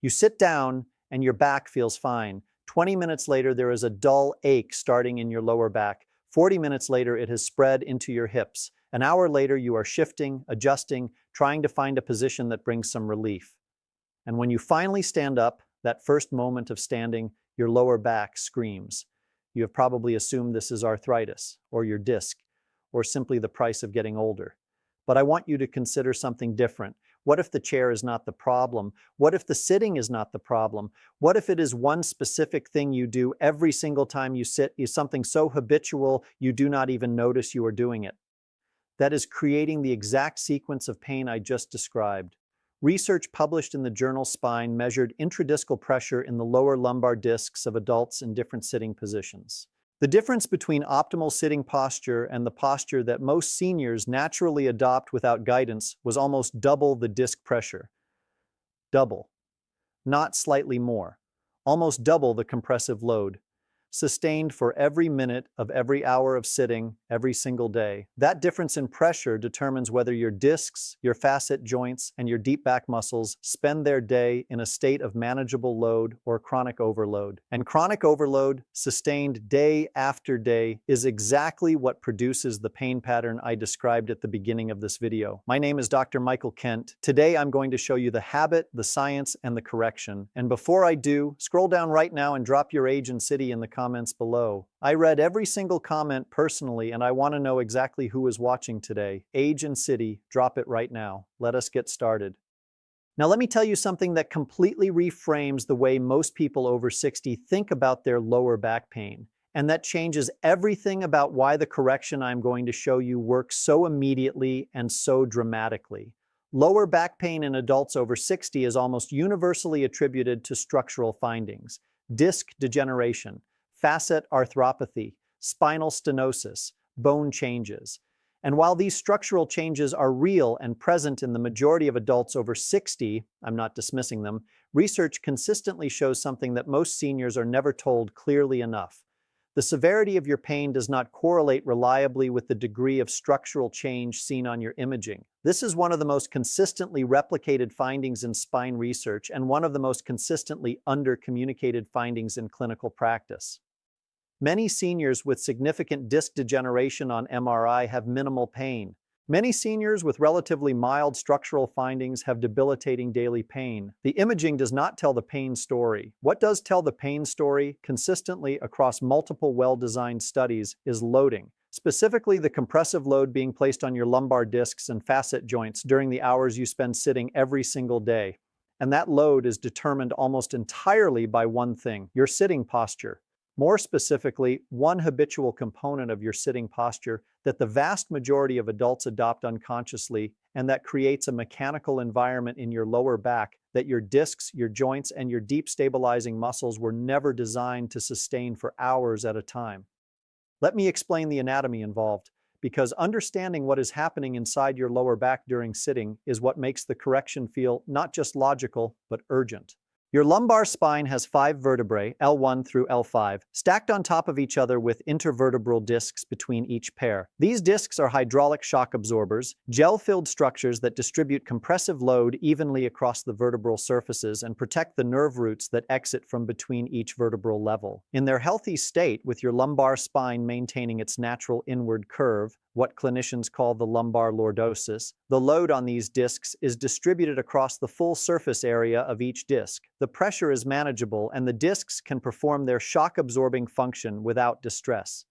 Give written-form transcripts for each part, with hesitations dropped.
You sit down and your back feels fine. 20 minutes later, there is a dull ache starting in your lower back. 40 minutes later, it has spread into your hips. An hour later, you are shifting, adjusting, trying to find a position that brings some relief. And when you finally stand up, that first moment of standing, your lower back screams. You have probably assumed this is arthritis, or your disc, or simply the price of getting older. But I want you to consider something different. What if the chair is not the problem? What if the sitting is not the problem? What if it is one specific thing you do every single time you sit is something so habitual you do not even notice you are doing it? That is creating the exact sequence of pain I just described. Research published in the journal Spine measured intradiscal pressure in the lower lumbar discs of adults in different sitting positions. The difference between optimal sitting posture and the posture that most seniors naturally adopt without guidance was almost double the disc pressure. Double. Not slightly more. Almost double the compressive load. Sustained for every minute of every hour of sitting, every single day. That difference in pressure determines whether your discs, your facet joints, and your deep back muscles spend their day in a state of manageable load or chronic overload. And chronic overload, sustained day after day, is exactly what produces the pain pattern I described at the beginning of this video. My name is Dr. Michael Kent. Today I'm going to show you the habit, the science, and the correction. And before I do, scroll down right now and drop your age and city in the comments below. I read every single comment personally, and I want to know exactly who is watching today. Age and city, drop it right now. Let us get started. Now let me tell you something that completely reframes the way most people over 60 think about their lower back pain. And that changes everything about why the correction I'm going to show you works so immediately and so dramatically. Lower back pain in adults over 60 is almost universally attributed to structural findings: disc degeneration, facet arthropathy, spinal stenosis, bone changes. And while these structural changes are real and present in the majority of adults over 60, I'm not dismissing them, research consistently shows something that most seniors are never told clearly enough. The severity of your pain does not correlate reliably with the degree of structural change seen on your imaging. This is one of the most consistently replicated findings in spine research and one of the most consistently under-communicated findings in clinical practice. Many seniors with significant disc degeneration on MRI have minimal pain. Many seniors with relatively mild structural findings have debilitating daily pain. The imaging does not tell the pain story. What does tell the pain story consistently across multiple well-designed studies is loading, specifically the compressive load being placed on your lumbar discs and facet joints during the hours you spend sitting every single day. And that load is determined almost entirely by one thing: your sitting posture. More specifically, one habitual component of your sitting posture that the vast majority of adults adopt unconsciously, and that creates a mechanical environment in your lower back that your discs, your joints, and your deep stabilizing muscles were never designed to sustain for hours at a time. Let me explain the anatomy involved, because understanding what is happening inside your lower back during sitting is what makes the correction feel not just logical, but urgent. Your lumbar spine has 5 vertebrae, L1 through L5, stacked on top of each other with intervertebral discs between each pair. These discs are hydraulic shock absorbers, gel-filled structures that distribute compressive load evenly across the vertebral surfaces and protect the nerve roots that exit from between each vertebral level. In their healthy state, with your lumbar spine maintaining its natural inward curve, what clinicians call the lumbar lordosis, the load on these discs is distributed across the full surface area of each disc. The pressure is manageable, and the discs can perform their shock-absorbing function without distress.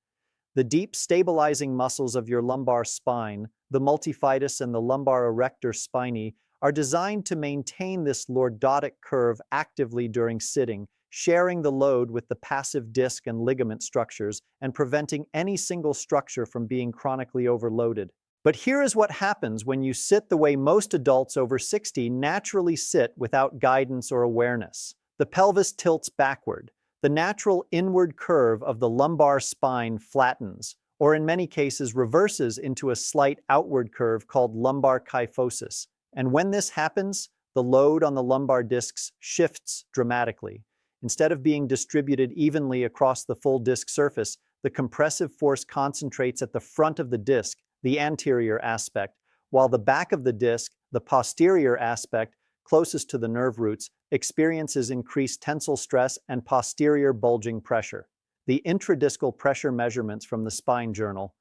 The deep, stabilizing muscles of your lumbar spine, the multifidus and the lumbar erector spinae, are designed to maintain this lordotic curve actively during sitting, sharing the load with the passive disc and ligament structures and preventing any single structure from being chronically overloaded. But here is what happens when you sit the way most adults over 60 naturally sit without guidance or awareness. The pelvis tilts backward. The natural inward curve of the lumbar spine flattens, or in many cases reverses into a slight outward curve called lumbar kyphosis. And when this happens, the load on the lumbar discs shifts dramatically. Instead of being distributed evenly across the full disc surface, the compressive force concentrates at the front of the disc, the anterior aspect, while the back of the disc, the posterior aspect, closest to the nerve roots, experiences increased tensile stress and posterior bulging pressure. The intradiscal pressure measurements from the Spine Journal.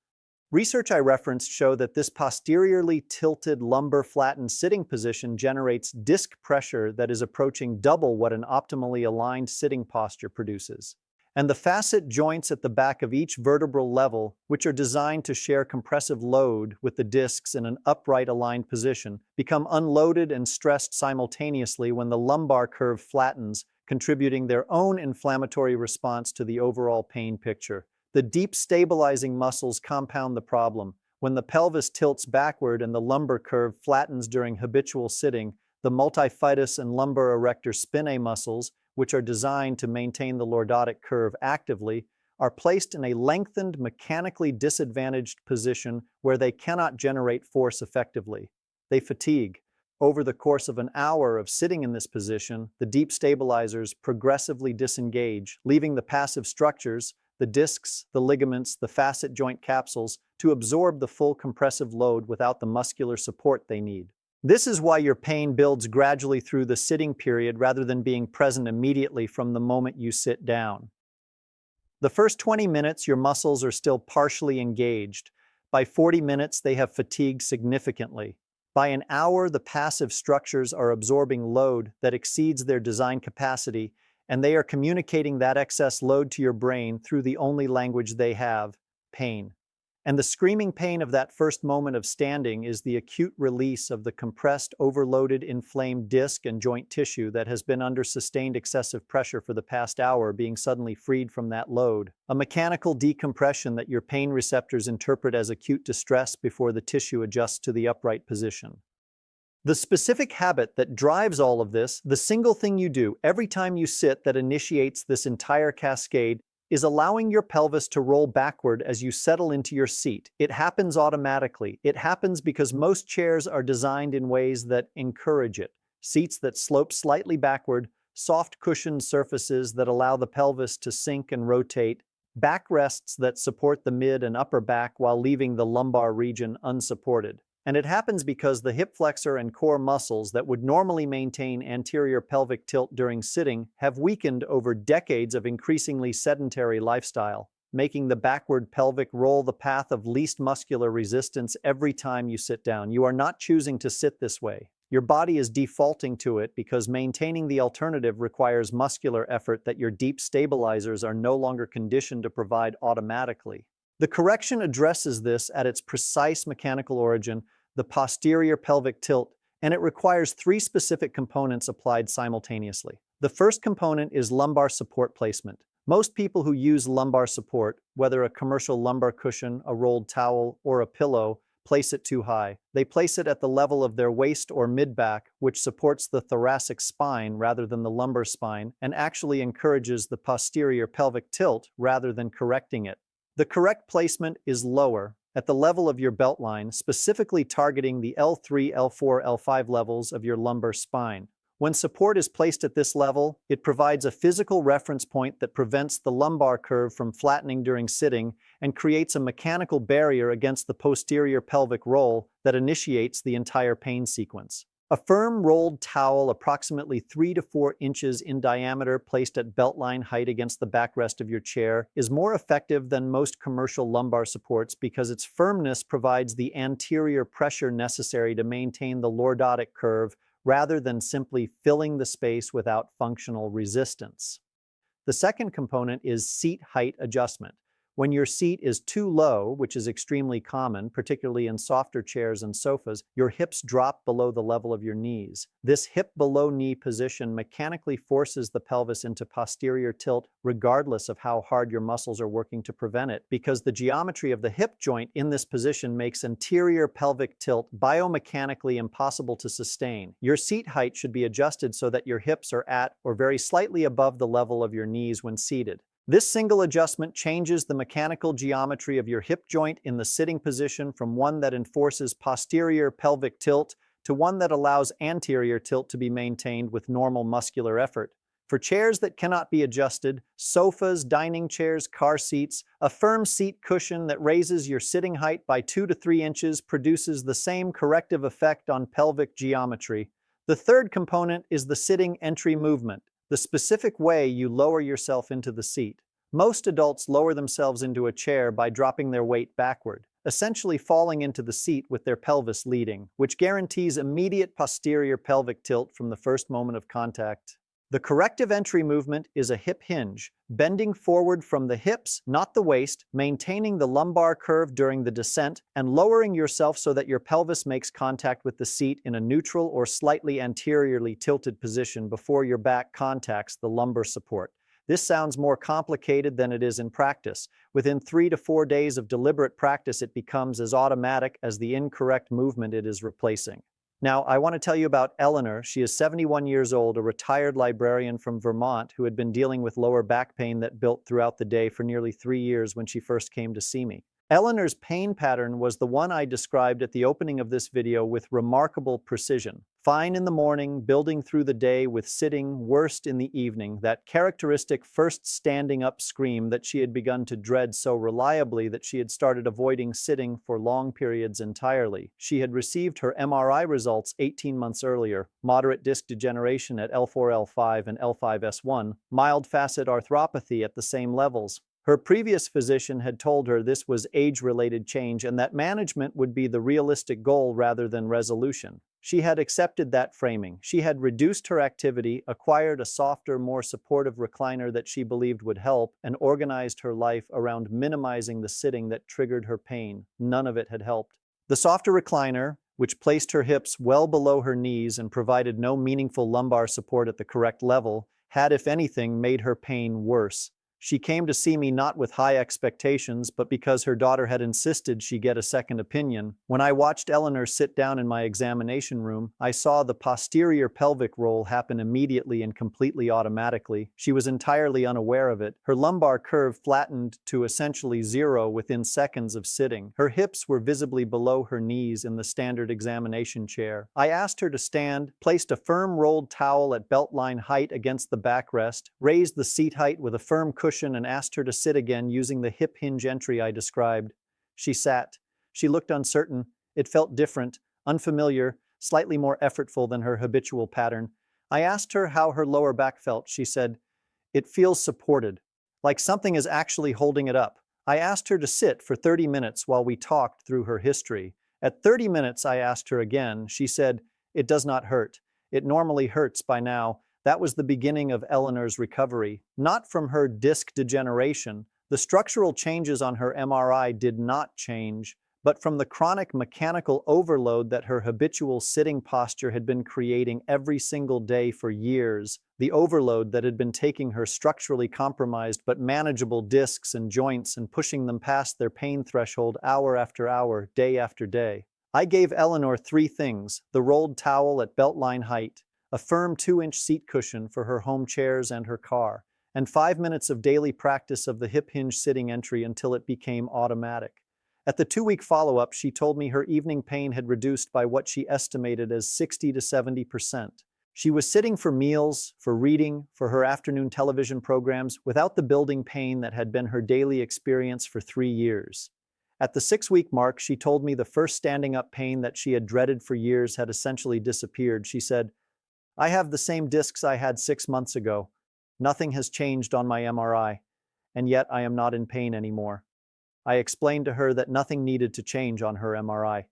Research I referenced show that this posteriorly tilted lumbar flattened sitting position generates disc pressure that is approaching double what an optimally aligned sitting posture produces. And the facet joints at the back of each vertebral level, which are designed to share compressive load with the discs in an upright aligned position, become unloaded and stressed simultaneously when the lumbar curve flattens, contributing their own inflammatory response to the overall pain picture. The deep stabilizing muscles compound the problem. When the pelvis tilts backward and the lumbar curve flattens during habitual sitting, the multifidus and lumbar erector spinae muscles, which are designed to maintain the lordotic curve actively, are placed in a lengthened, mechanically disadvantaged position where they cannot generate force effectively. They fatigue. Over the course of an hour of sitting in this position, the deep stabilizers progressively disengage, leaving the passive structures, the discs, the ligaments, the facet joint capsules, to absorb the full compressive load without the muscular support they need. This is why your pain builds gradually through the sitting period rather than being present immediately from the moment you sit down. The first 20 minutes, your muscles are still partially engaged. By 40 minutes, they have fatigued significantly. By an hour, the passive structures are absorbing load that exceeds their design capacity, and they are communicating that excess load to your brain through the only language they have, pain. And the screaming pain of that first moment of standing is the acute release of the compressed, overloaded, inflamed disc and joint tissue that has been under sustained excessive pressure for the past hour being suddenly freed from that load. A mechanical decompression that your pain receptors interpret as acute distress before the tissue adjusts to the upright position. The specific habit that drives all of this, the single thing you do every time you sit that initiates this entire cascade, is allowing your pelvis to roll backward as you settle into your seat. It happens automatically. It happens because most chairs are designed in ways that encourage it. Seats that slope slightly backward, soft cushioned surfaces that allow the pelvis to sink and rotate, backrests that support the mid and upper back while leaving the lumbar region unsupported. And it happens because the hip flexor and core muscles that would normally maintain anterior pelvic tilt during sitting have weakened over decades of increasingly sedentary lifestyle, making the backward pelvic roll the path of least muscular resistance every time you sit down. You are not choosing to sit this way. Your body is defaulting to it because maintaining the alternative requires muscular effort that your deep stabilizers are no longer conditioned to provide automatically. The correction addresses this at its precise mechanical origin, the posterior pelvic tilt, and it requires three specific components applied simultaneously. The first component is lumbar support placement. Most people who use lumbar support, whether a commercial lumbar cushion, a rolled towel, or a pillow, place it too high. They place it at the level of their waist or mid-back, which supports the thoracic spine rather than the lumbar spine, and actually encourages the posterior pelvic tilt rather than correcting it. The correct placement is lower, at the level of your belt line, specifically targeting the L3, L4, L5 levels of your lumbar spine. When support is placed at this level, it provides a physical reference point that prevents the lumbar curve from flattening during sitting and creates a mechanical barrier against the posterior pelvic roll that initiates the entire pain sequence. A firm rolled towel approximately 3 to 4 inches in diameter placed at beltline height against the backrest of your chair is more effective than most commercial lumbar supports because its firmness provides the anterior pressure necessary to maintain the lordotic curve rather than simply filling the space without functional resistance. The second component is seat height adjustment. When your seat is too low, which is extremely common, particularly in softer chairs and sofas, your hips drop below the level of your knees. This hip below knee position mechanically forces the pelvis into posterior tilt regardless of how hard your muscles are working to prevent it, because the geometry of the hip joint in this position makes anterior pelvic tilt biomechanically impossible to sustain. Your seat height should be adjusted so that your hips are at or very slightly above the level of your knees when seated. This single adjustment changes the mechanical geometry of your hip joint in the sitting position from one that enforces posterior pelvic tilt to one that allows anterior tilt to be maintained with normal muscular effort. For chairs that cannot be adjusted, sofas, dining chairs, car seats, a firm seat cushion that raises your sitting height by 2 to 3 inches produces the same corrective effect on pelvic geometry. The third component is the sitting entry movement, the specific way you lower yourself into the seat. Most adults lower themselves into a chair by dropping their weight backward, essentially falling into the seat with their pelvis leading, which guarantees immediate posterior pelvic tilt from the first moment of contact. The corrective entry movement is a hip hinge, bending forward from the hips, not the waist, maintaining the lumbar curve during the descent, and lowering yourself so that your pelvis makes contact with the seat in a neutral or slightly anteriorly tilted position before your back contacts the lumbar support. This sounds more complicated than it is in practice. Within 3 to 4 days of deliberate practice, it becomes as automatic as the incorrect movement it is replacing. Now, I want to tell you about Eleanor. She is 71 years old, a retired librarian from Vermont who had been dealing with lower back pain that built throughout the day for nearly 3 years when she first came to see me. Eleanor's pain pattern was the one I described at the opening of this video with remarkable precision. Fine in the morning, building through the day with sitting, worst in the evening, that characteristic first standing up scream that she had begun to dread so reliably that she had started avoiding sitting for long periods entirely. She had received her MRI results 18 months earlier, moderate disc degeneration at L4-L5 and L5-S1, mild facet arthropathy at the same levels. Her previous physician had told her this was age-related change and that management would be the realistic goal rather than resolution. She had accepted that framing. She had reduced her activity, acquired a softer, more supportive recliner that she believed would help, and organized her life around minimizing the sitting that triggered her pain. None of it had helped. The softer recliner, which placed her hips well below her knees and provided no meaningful lumbar support at the correct level, had, if anything, made her pain worse. She came to see me not with high expectations, but because her daughter had insisted she get a second opinion. When I watched Eleanor sit down in my examination room, I saw the posterior pelvic roll happen immediately and completely automatically. She was entirely unaware of it. Her lumbar curve flattened to essentially zero within seconds of sitting. Her hips were visibly below her knees in the standard examination chair. I asked her to stand, placed a firm rolled towel at belt line height against the backrest, raised the seat height with a firm cushion, and asked her to sit again using the hip hinge entry I described. She sat. She looked uncertain. It felt different, unfamiliar, slightly more effortful than her habitual pattern. I asked her how her lower back felt. She said, "It feels supported, like something is actually holding it up." I asked her to sit for 30 minutes while we talked through her history. At 30 minutes, I asked her again. She said, "It does not hurt. It normally hurts by now." That was the beginning of Eleanor's recovery, not from her disc degeneration. The structural changes on her MRI did not change, but from the chronic mechanical overload that her habitual sitting posture had been creating every single day for years, the overload that had been taking her structurally compromised but manageable discs and joints and pushing them past their pain threshold hour after hour, day after day. I gave Eleanor 3 things: the rolled towel at belt line height, a firm 2-inch seat cushion for her home chairs and her car, and 5 minutes of daily practice of the hip hinge sitting entry until it became automatic. At the 2-week follow-up, she told me her evening pain had reduced by what she estimated as 60 to 70%. She was sitting for meals, for reading, for her afternoon television programs without the building pain that had been her daily experience for 3 years. At the 6-week mark, she told me the first standing up pain that she had dreaded for years had essentially disappeared. She said, "I have the same discs I had 6 months ago. Nothing has changed on my MRI, and yet I am not in pain anymore." I explained to her that nothing needed to change on her MRI.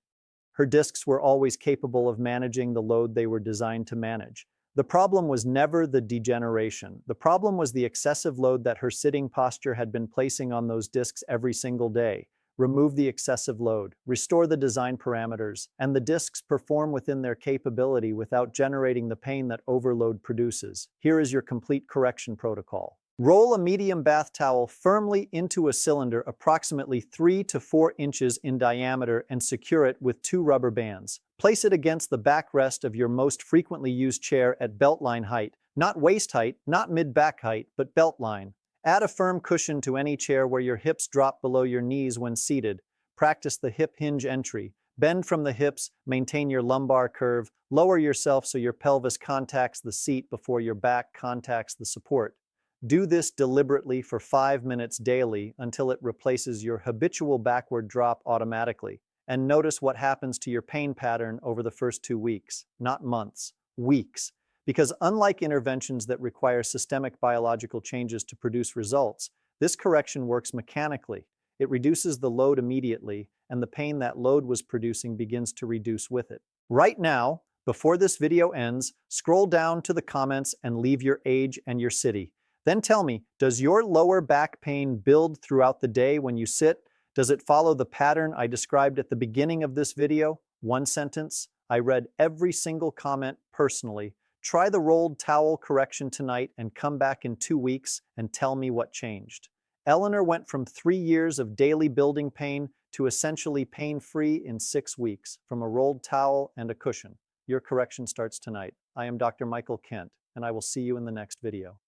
Her discs were always capable of managing the load they were designed to manage. The problem was never the degeneration. The problem was the excessive load that her sitting posture had been placing on those discs every single day. Remove the excessive load, restore the design parameters, and the discs perform within their capability without generating the pain that overload produces. Here is your complete correction protocol. Roll a medium bath towel firmly into a cylinder approximately 3 to 4 inches in diameter and secure it with 2 rubber bands. Place it against the backrest of your most frequently used chair at belt line height, not waist height, not mid-back height, but belt line. Add a firm cushion to any chair where your hips drop below your knees when seated. Practice the hip hinge entry. Bend from the hips, maintain your lumbar curve, lower yourself so your pelvis contacts the seat before your back contacts the support. Do this deliberately for 5 minutes daily until it replaces your habitual backward drop automatically. And notice what happens to your pain pattern over the first 2 weeks, not months. weeks. Because unlike interventions that require systemic biological changes to produce results, this correction works mechanically. It reduces the load immediately, and the pain that load was producing begins to reduce with it. Right now, before this video ends, scroll down to the comments and leave your age and your city. Then tell me, does your lower back pain build throughout the day when you sit? Does it follow the pattern I described at the beginning of this video? One sentence. I read every single comment personally. Try the rolled towel correction tonight and come back in 2 weeks and tell me what changed. Eleanor went from 3 years of daily building pain to essentially pain-free in 6 weeks from a rolled towel and a cushion. Your correction starts tonight. I am Dr. Michael Kent, and I will see you in the next video.